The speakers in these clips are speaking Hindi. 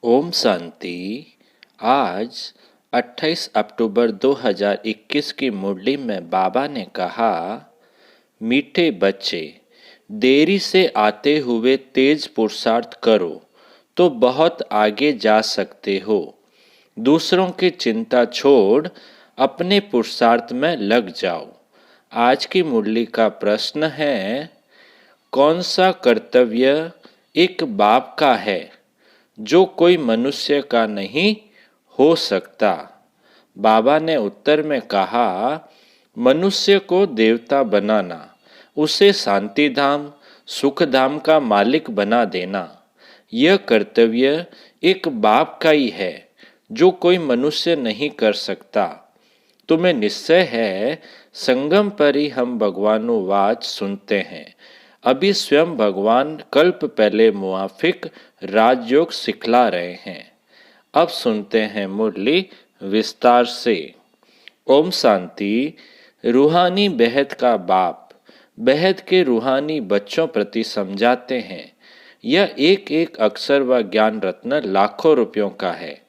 ओम शांति। आज 28 अक्टूबर 2021 की मुरली में बाबा ने कहा, मीठे बच्चे, देरी से आते हुए तेज पुरुषार्थ करो तो बहुत आगे जा सकते हो। दूसरों की चिंता छोड़ अपने पुरुषार्थ में लग जाओ। आज की मुरली का प्रश्न है, कौन सा कर्तव्य एक बाप का है जो कोई मनुष्य का नहीं हो सकता? बाबा ने उत्तर में कहा, मनुष्य को देवता बनाना, उसे शांति धाम सुख धाम का मालिक बना देना, यह कर्तव्य एक बाप का ही है जो कोई मनुष्य नहीं कर सकता। तुम्हें निश्चय है, संगम पर ही हम भगवानुवाच सुनते हैं। अभी स्वयं भगवान कल्प पहले मुआफिक राजयोग सिखला रहे हैं। अब सुनते हैं मुरली विस्तार से। ओम शांति। रूहानी बेहद का बाप बेहद के रूहानी बच्चों प्रति समझाते हैं, यह एक एक अक्षर व ज्ञान रत्न लाखों रुपयों का है।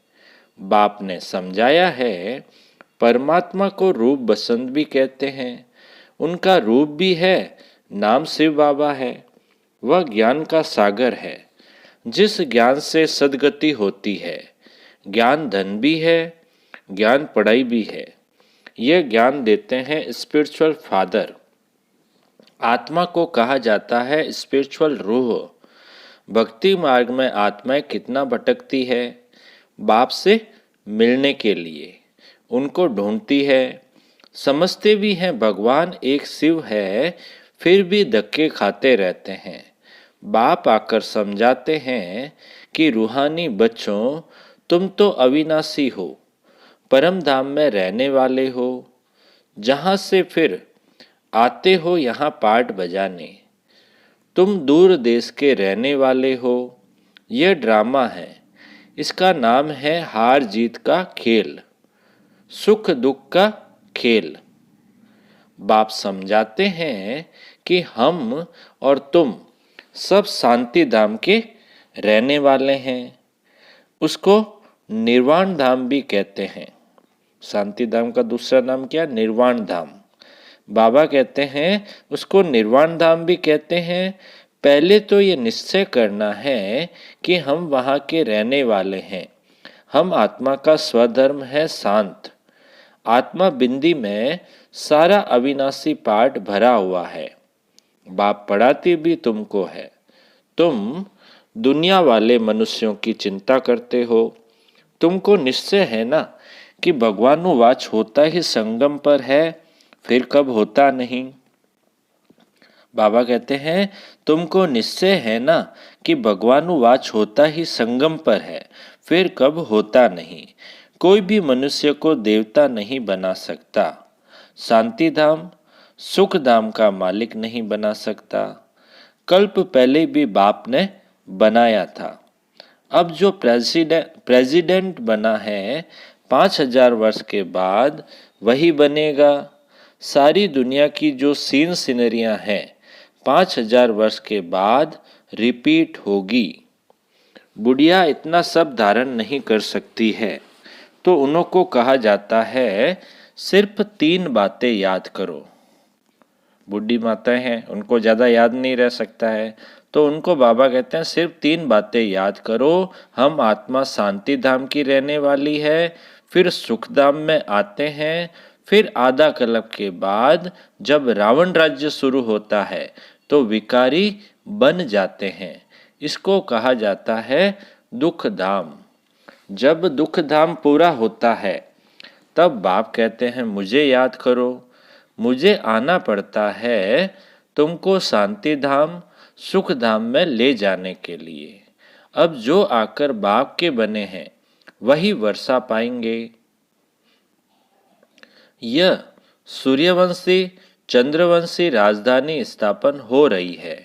बाप ने समझाया है, परमात्मा को रूप बसंत भी कहते हैं। उनका रूप भी है, नाम शिव बाबा है। वह ज्ञान का सागर है, जिस ज्ञान से सद्गति होती है। ज्ञान धन भी है, ज्ञान पढ़ाई भी है। यह ज्ञान देते हैं स्पिरिचुअल फादर। आत्मा को कहा जाता है स्पिरिचुअल रूह। भक्ति मार्ग में आत्माएं कितना भटकती है। बाप से मिलने के लिए उनको ढूंढती है। समझते भी हैं भगवान एक शिव है, फिर भी धक्के खाते रहते हैं। बाप आकर समझाते हैं कि रूहानी बच्चों, तुम तो अविनाशी हो, परम धाम में रहने वाले हो, जहाँ से फिर आते हो यहाँ पाठ बजाने। तुम दूर देश के रहने वाले हो। यह ड्रामा है, इसका नाम है हार जीत का खेल, सुख दुख का खेल। बाप समझाते हैं कि हम और तुम सब शांति धाम के रहने वाले हैं। उसको निर्वाण धाम भी कहते हैं। शांति धाम का दूसरा नाम क्या? निर्वाण धाम। बाबा कहते हैं उसको निर्वाण धाम भी कहते हैं। पहले तो ये निश्चय करना है कि हम वहाँ के रहने वाले हैं। हम आत्मा का स्वधर्म है शांत। आत्मा बिंदी में सारा अविनाशी पाठ भरा हुआ है। बाप पढ़ाती भी तुमको है। तुम दुनिया वाले मनुष्यों की चिंता करते हो। तुमको निश्चय है ना कि भगवानुवाच होता ही संगम पर है, फिर कब होता नहीं। बाबा कहते हैं, तुमको निश्चय है ना कि भगवानुवाच होता ही संगम पर है, फिर कब होता नहीं। कोई भी मनुष्य को देवता नहीं बना सकता। शांति धाम सुख धाम का मालिक नहीं बना सकता। कल्प पहले भी बाप ने बनाया था। अब जो प्रेसिडेंट बना है, 5000 वर्ष के बाद वही बनेगा। सारी दुनिया की जो सीन सिनरियां हैं, 5000 वर्ष के बाद रिपीट होगी। बुढ़िया इतना सब धारण नहीं कर सकती है, तो उन्हों को कहा जाता है सिर्फ 3 बातें याद करो। बुढ़ी माताएं हैं, उनको ज़्यादा याद नहीं रह सकता है, तो उनको बाबा कहते हैं सिर्फ 3 बातें याद करो। हम आत्मा शांति धाम की रहने वाली है, फिर सुख धाम में आते हैं, फिर आधा कल्प के बाद जब रावण राज्य शुरू होता है तो विकारी बन जाते हैं। इसको कहा जाता है दुख धाम। जब दुख धाम पूरा होता है तब बाप कहते हैं मुझे याद करो। मुझे आना पड़ता है तुमको शांति धाम सुख धाम में ले जाने के लिए। अब जो आकर बाप के बने हैं वही वर्षा पाएंगे। यह सूर्यवंशी चंद्रवंशी राजधानी स्थापन हो रही है।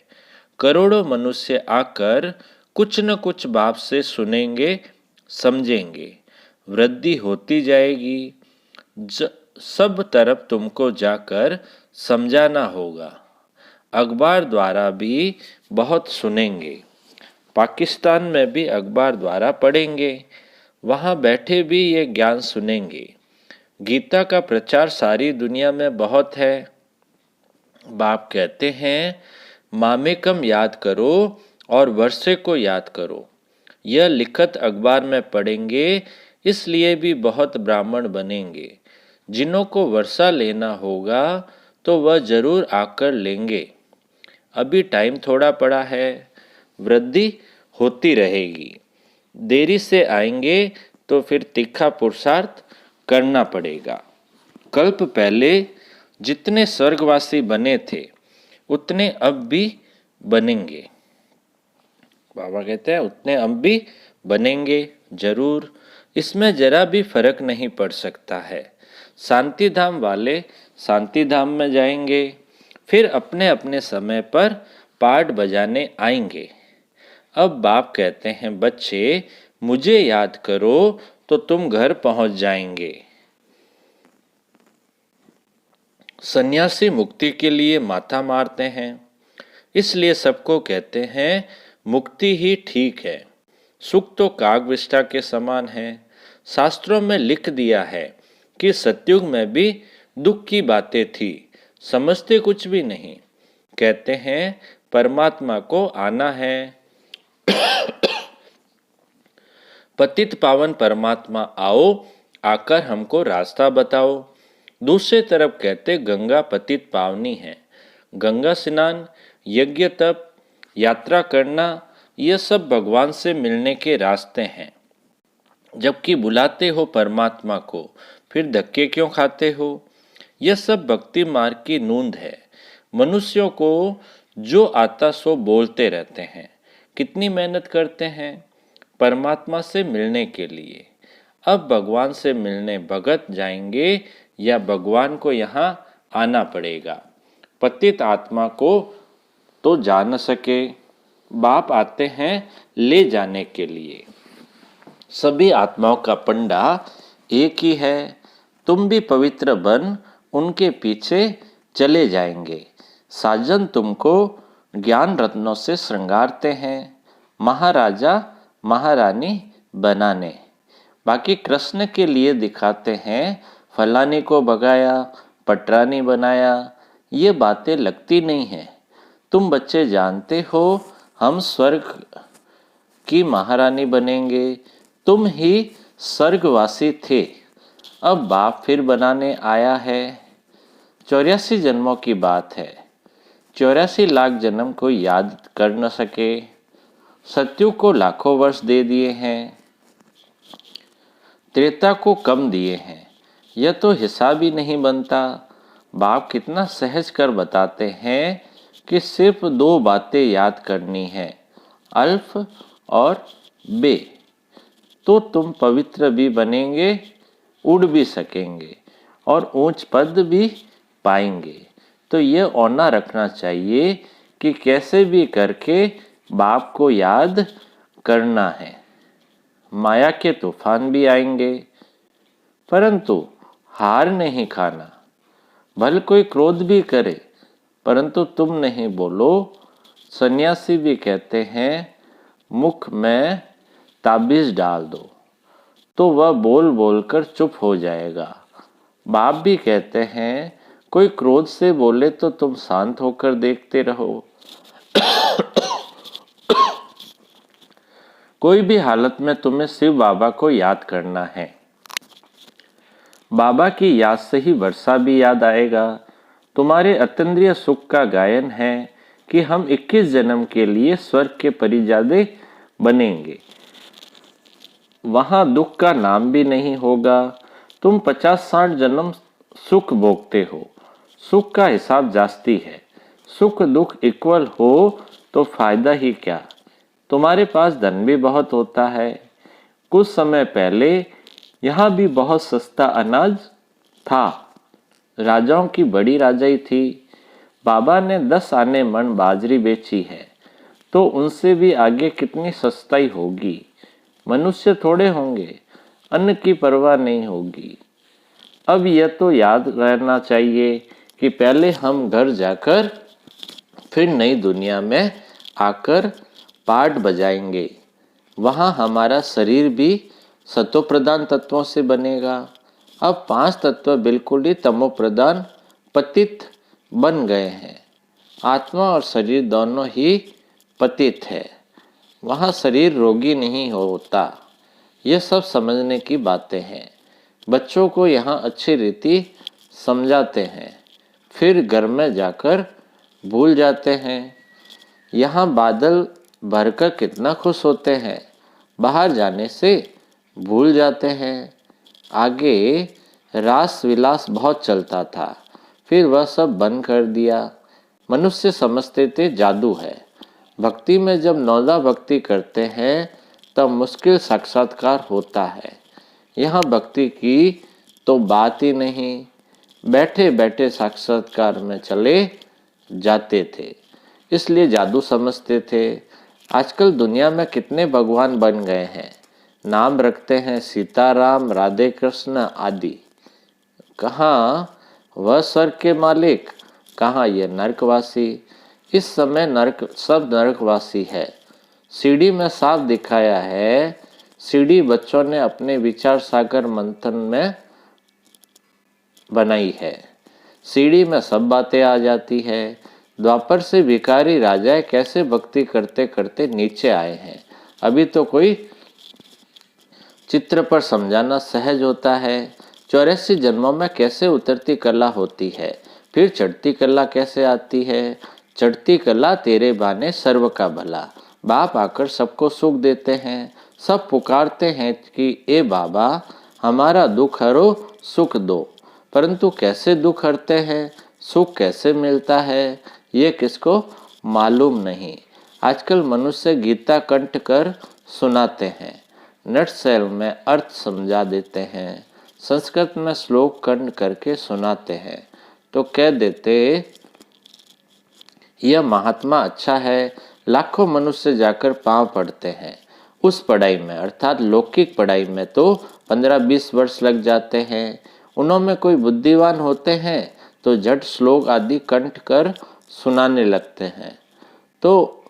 करोड़ों मनुष्य आकर कुछ न कुछ बाप से सुनेंगे, समझेंगे। वृद्धि होती जाएगी। सब तरफ तुमको जाकर समझाना होगा। अखबार द्वारा भी बहुत सुनेंगे। पाकिस्तान में भी अखबार द्वारा पढ़ेंगे, वहाँ बैठे भी ये ज्ञान सुनेंगे। गीता का प्रचार सारी दुनिया में बहुत है। बाप कहते हैं मामेकम याद करो और वर्षे को याद करो। यह लिखत अखबार में पढ़ेंगे, इसलिए भी बहुत ब्राह्मण बनेंगे। जिन्हों को वर्षा लेना होगा तो वह जरूर आकर लेंगे। अभी टाइम थोड़ा पड़ा है, वृद्धि होती रहेगी। देरी से आएंगे तो फिर तीखा पुरुषार्थ करना पड़ेगा। कल्प पहले जितने स्वर्गवासी बने थे उतने अब भी बनेंगे। बाबा कहते हैं उतने अब भी बनेंगे जरूर, इसमें जरा भी फर्क नहीं पड़ सकता है। शांति धाम वाले शांति धाम में जाएंगे, फिर अपने अपने समय पर पाठ बजाने आएंगे। अब बाप कहते हैं बच्चे मुझे याद करो तो तुम घर पहुंच जाएंगे। सन्यासी मुक्ति के लिए माथा मारते हैं, इसलिए सबको कहते हैं मुक्ति ही ठीक है। सुख तो कागविष्ठा के समान है। शास्त्रों में लिख दिया है कि सतयुग में भी दुख की बातें थी, समझते कुछ भी नहीं। कहते हैं परमात्मा को आना है। पतित पावन परमात्मा आओ, आकर हमको रास्ता बताओ। दूसरे तरफ कहते गंगा पतित पावनी है। गंगा स्नान, यज्ञ तप, यात्रा करना, यह सब भगवान से मिलने के रास्ते हैं। जबकि बुलाते हो परमात्मा को, फिर धक्के क्यों खाते हो? यह सब भक्ति मार्ग की नूंद है। मनुष्यों को जो आता सो बोलते रहते हैं। कितनी मेहनत करते हैं परमात्मा से मिलने के लिए। अब भगवान से मिलने भगत जाएंगे या भगवान को यहाँ आना पड़ेगा। पतित आत्मा को तो जा न सके, बाप आते हैं ले जाने के लिए। सभी आत्माओं का पंडा एक ही है। तुम भी पवित्र बन उनके पीछे चले जाएंगे। साजन तुमको ज्ञान रत्नों से श्रृंगारते हैं, महाराजा महारानी बनाने। बाकी कृष्ण के लिए दिखाते हैं फलाने को भगाया, पटरानी बनाया। ये बातें लगती नहीं है। तुम बच्चे जानते हो हम स्वर्ग की महारानी बनेंगे। तुम ही स्वर्गवासी थे, अब बाप फिर बनाने आया है। 84 जन्मों की बात है। 84 लाख जन्म को याद कर न सके। सत्युग को लाखों वर्ष दे दिए हैं, त्रेता को कम दिए हैं। यह तो हिसाब ही नहीं बनता। बाप कितना सहज कर बताते हैं कि सिर्फ 2 बातें याद करनी है, अल्फ और बे, तो तुम पवित्र भी बनेंगे, उड़ भी सकेंगे और ऊंच पद भी पाएंगे। तो यह औना रखना चाहिए कि कैसे भी करके बाप को याद करना है। माया के तूफान भी आएंगे, परंतु हार नहीं खाना। भले कोई क्रोध भी करे, परंतु तुम नहीं बोलो। सन्यासी भी कहते हैं मुख में ताबीज डाल दो, तो वह बोल बोल कर चुप हो जाएगा। बाप भी कहते हैं कोई क्रोध से बोले तो तुम शांत होकर देखते रहो। कोई भी हालत में तुम्हें शिव बाबा को याद करना है। बाबा की याद से ही वर्षा भी याद आएगा। तुम्हारे अतीन्द्रिय सुख का गायन है कि हम 21 जन्म के लिए स्वर्ग के परिजादे बनेंगे। वहां दुख का नाम भी नहीं होगा। तुम 50-60 जन्म सुख भोगते हो, सुख का हिसाब जास्ती है। सुख दुख इक्वल हो तो फायदा ही क्या। तुम्हारे पास धन भी बहुत होता है। कुछ समय पहले यहाँ भी बहुत सस्ता अनाज था। राजाओं की बड़ी राजाई थी। बाबा ने 10 आने मन बाजरी बेची है, तो उनसे भी आगे कितनी सस्ताई होगी। मनुष्य थोड़े होंगे, अन्न की परवाह नहीं होगी। अब यह तो याद रहना चाहिए कि पहले हम घर जाकर फिर नई दुनिया में आकर पाठ बजाएंगे, वहाँ हमारा शरीर भी सतो प्रधान तत्वों से बनेगा। अब 5 तत्व बिल्कुल ही तमो प्रधान पतित बन गए हैं। आत्मा और शरीर दोनों ही पतित है, वहाँ शरीर रोगी नहीं होता। ये सब समझने की बातें हैं। बच्चों को यहाँ अच्छी रीति समझाते हैं, फिर घर में जाकर भूल जाते हैं। यहाँ बादल भरकर कितना खुश होते हैं, बाहर जाने से भूल जाते हैं। आगे रास विलास बहुत चलता था, फिर वह सब बंद कर दिया। मनुष्य समझते थे जादू है। भक्ति में जब नौदा भक्ति करते हैं तब मुश्किल साक्षात्कार होता है। यहाँ भक्ति की तो बात ही नहीं, बैठे बैठे साक्षात्कार में चले जाते थे, इसलिए जादू समझते थे। आजकल दुनिया में कितने भगवान बन गए हैं, नाम रखते हैं सीताराम, राधे कृष्ण आदि। कहाँ वह स्वर्ग के मालिक, कहाँ ये नरकवासी। इस समय सब नरकवासी है। सीढ़ी में साफ दिखाया है, सीढ़ी बच्चों ने अपने विचार सागर मंथन में बनाई है। सीढ़ी में सब बातें आ जाती है। द्वापर से भिखारी राजाएं कैसे भक्ति करते करते नीचे आए हैं। अभी तो कोई चित्र पर समझाना सहज होता है। 84 जन्मों में कैसे उतरती कला होती है, फिर चढ़ती कला कैसे आती है। चढ़ती कला तेरे बाने सर्व का भला। बाप आकर सबको सुख देते हैं। सब पुकारते हैं कि ए बाबा हमारा दुख हरो, सुख दो। परंतु कैसे दुख हरते हैं, सुख कैसे मिलता है, ये किसको मालूम नहीं। आजकल मनुष्य गीता कंठ कर सुनाते हैं, नटशेल में अर्थ समझा देते हैं, संस्कृत में श्लोक कंठ करके सुनाते हैं, तो कह देते यह महात्मा अच्छा है। लाखों मनुष्य जाकर पांव पड़ते हैं। उस पढ़ाई में अर्थात लौकिक पढ़ाई में तो 15-20 वर्ष लग जाते हैं। उनमें कोई बुद्धिवान होते हैं तो झट श्लोक आदि कंठ कर सुनाने लगते हैं, तो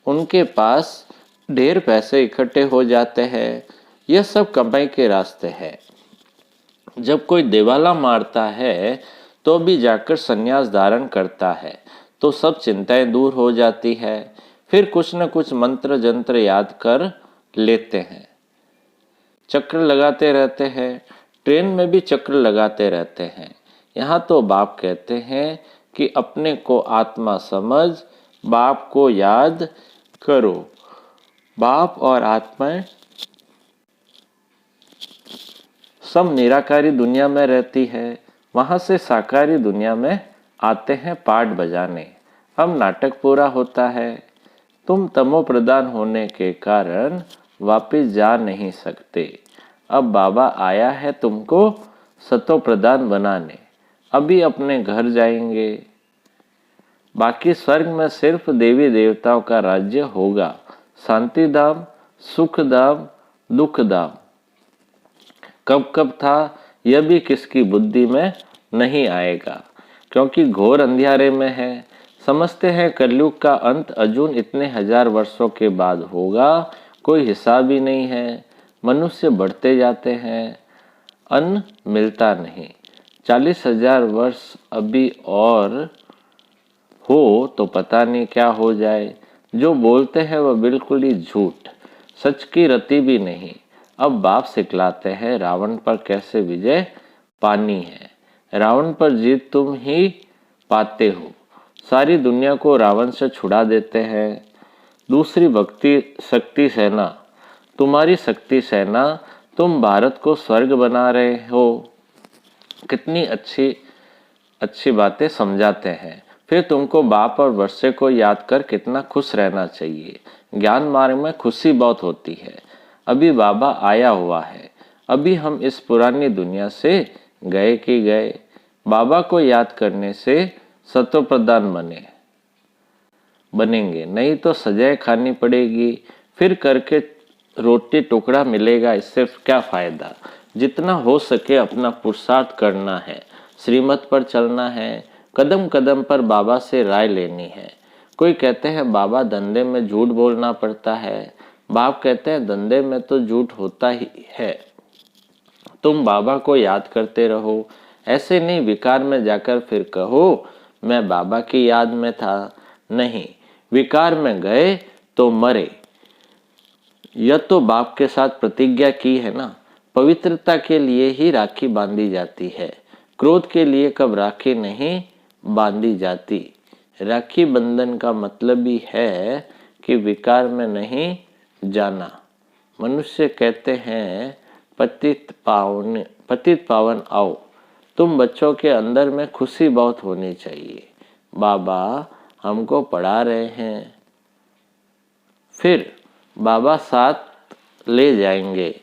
उनके पास ढेर पैसे इकट्ठे हो जाते हैं। यह सब कमाई के रास्ते हैं। जब कोई देवाला मारता है तो भी जाकर संन्यास धारण करता है, तो सब चिंताएं दूर हो जाती है। फिर कुछ न कुछ मंत्र जंत्र याद कर लेते हैं, चक्र लगाते रहते हैं। ट्रेन में भी चक्र लगाते रहते हैं। यहाँ तो बाप कहते हैं कि अपने को आत्मा समझ, बाप को याद करो। बाप और आत्मा सब निराकारी दुनिया में रहती है, वहाँ से साकारी दुनिया में आते हैं पाठ बजाने। अब नाटक पूरा होता है। तुम तमो प्रधान होने के कारण वापिस जा नहीं सकते। अब बाबा आया है तुमको सतो प्रधान बनाने। अभी अपने घर जाएंगे। बाकी स्वर्ग में सिर्फ देवी देवताओं का राज्य होगा, शांति धाम, सुख धाम, दुख धाम। कब कब था यह भी किसकी बुद्धि में नहीं आएगा, क्योंकि घोर अंधियारे में है। समझते हैं कलयुग का अंत अजून इतने हजार वर्षों के बाद होगा, कोई हिसाब ही नहीं है। मनुष्य बढ़ते जाते हैं, अन्न मिलता नहीं। 40,000 वर्ष अभी और हो तो पता नहीं क्या हो जाए। जो बोलते हैं वह बिल्कुल ही झूठ, सच की रति भी नहीं। अब बाप सिखलाते हैं रावण पर कैसे विजय पानी है। रावण पर जीत तुम ही पाते हो। सारी दुनिया को रावण से छुड़ा देते हैं। दूसरी भक्ति शक्ति सेना, तुम्हारी शक्ति सेना, तुम भारत को स्वर्ग बना रहे हो। कितनी अच्छी अच्छी बातें समझाते हैं। फिर तुमको बाप और वर्षे को याद कर कितना खुश रहना चाहिए। ज्ञान मार्ग में खुशी बहुत होती है। अभी बाबा आया हुआ है। अभी हम इस पुरानी दुनिया से गए कि गए। बाबा को याद करने से सतो प्रधान बनेंगे, नहीं तो सजाएं खानी पड़ेगी। फिर करके रोटी टुकड़ा मिलेगा, इससे क्या फायदा। जितना हो सके अपना पुरुषार्थ करना है, श्रीमत पर चलना है, कदम कदम पर बाबा से राय लेनी है। कोई कहते हैं बाबा धंधे में झूठ बोलना पड़ता है। बाप कहते हैं धंधे में तो झूठ होता ही है, तुम बाबा को याद करते रहो। ऐसे नहीं विकार में जाकर फिर कहो मैं बाबा की याद में था। नहीं, विकार में गए तो मरे। यह तो बाप के साथ प्रतिज्ञा की है ना। पवित्रता के लिए ही राखी बांधी जाती है, क्रोध के लिए कब राखी नहीं बांधी जाती। राखी बंधन का मतलब ही है कि विकार में नहीं जाना। मनुष्य कहते हैं पतित पावन आओ। तुम बच्चों के अंदर में खुशी बहुत होनी चाहिए। बाबा हमको पढ़ा रहे हैं, फिर बाबा साथ ले जाएंगे,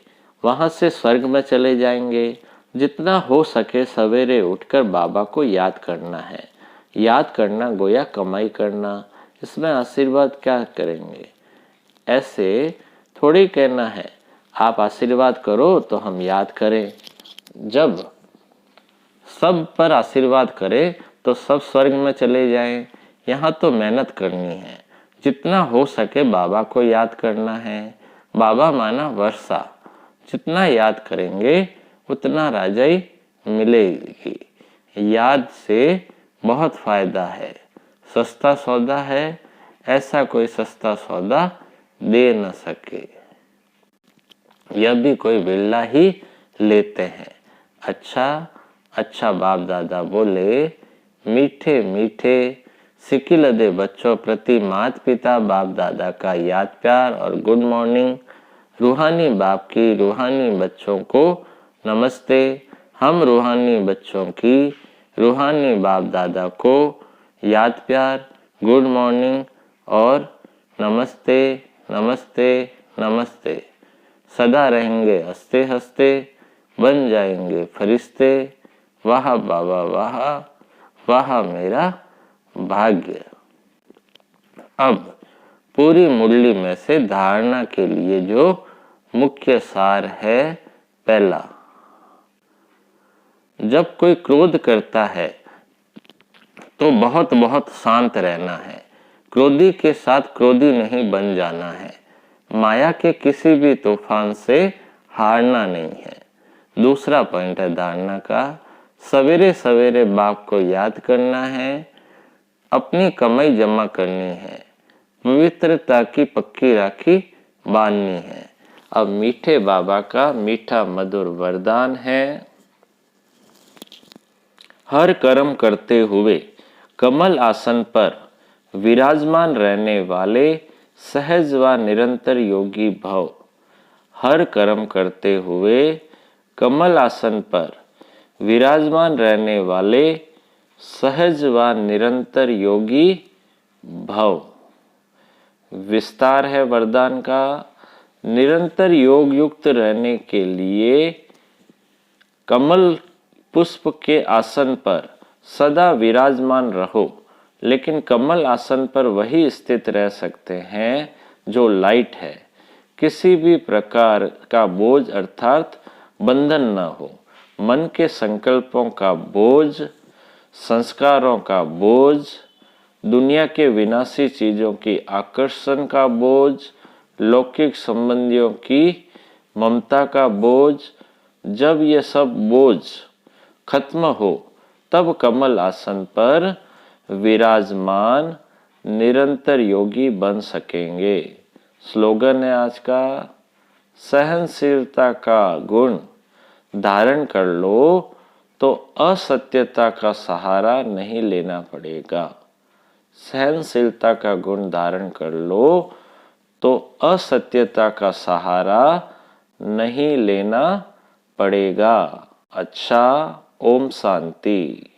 वहां से स्वर्ग में चले जाएंगे। जितना हो सके सवेरे उठकर बाबा को याद करना है। याद करना गोया कमाई करना, इसमें आशीर्वाद क्या करेंगे। ऐसे थोड़ी कहना है आप आशीर्वाद करो तो हम याद करें। जब सब पर आशीर्वाद करें तो सब स्वर्ग में चले जाएं। यहाँ तो मेहनत करनी है, जितना हो सके बाबा को याद करना है। बाबा माना वर्षा, जितना याद करेंगे उतना राजाई मिलेगी। याद से बहुत फायदा है। सस्ता सौदा है, ऐसा कोई सस्ता सौदा दे न सके। यह भी कोई बिल्ला ही लेते हैं। अच्छा अच्छा बाप दादा बोले, मीठे मीठे सिकिल दे बच्चों प्रति माता पिता बाप दादा का याद प्यार और गुड मॉर्निंग। रूहानी बाप की रूहानी बच्चों को नमस्ते। हम रूहानी बच्चों की रूहानी बाप दादा को याद प्यार, गुड मॉर्निंग और नमस्ते नमस्ते नमस्ते। सदा रहेंगे हंसते हंसते, बन जाएंगे फरिश्ते। वाह बाबा वाह, वाह मेरा भाग्य। अब पूरी मुरली में से धारणा के लिए जो मुख्य सार है, पहला, जब कोई क्रोध करता है तो बहुत बहुत शांत रहना है। क्रोधी के साथ क्रोधी नहीं बन जाना है। माया के किसी भी तूफान से हारना नहीं है। दूसरा पॉइंट है धारणा का, सवेरे सवेरे बाप को याद करना है, अपनी कमाई जमा करनी है, पवित्रता की पक्की राखी बांधनी है। अब मीठे बाबा का मीठा मधुर वरदान है, हर कर्म करते हुए कमल आसन पर विराजमान रहने वाले सहज व निरंतर योगी भव। हर कर्म करते हुए कमल आसन पर विराजमान रहने वाले सहज व निरंतर योगी भव। विस्तार है वरदान का, निरंतर योग युक्त रहने के लिए कमल पुष्प के आसन पर सदा विराजमान रहो। लेकिन कमल आसन पर वही स्थित रह सकते हैं जो लाइट है। किसी भी प्रकार का बोझ अर्थात बंधन न हो। मन के संकल्पों का बोझ, संस्कारों का बोझ, दुनिया के विनाशी चीजों की आकर्षण का बोझ, लौकिक संबंधियों की ममता का बोझ। जब ये सब बोझ खत्म हो तब कमल आसन पर विराजमान निरंतर योगी बन सकेंगे। स्लोगन है आज का, सहनशीलता का गुण धारण कर लो तो असत्यता का सहारा नहीं लेना पड़ेगा। सहनशीलता का गुण धारण कर लो तो असत्यता का सहारा नहीं लेना पड़ेगा। अच्छा, ओम शांति।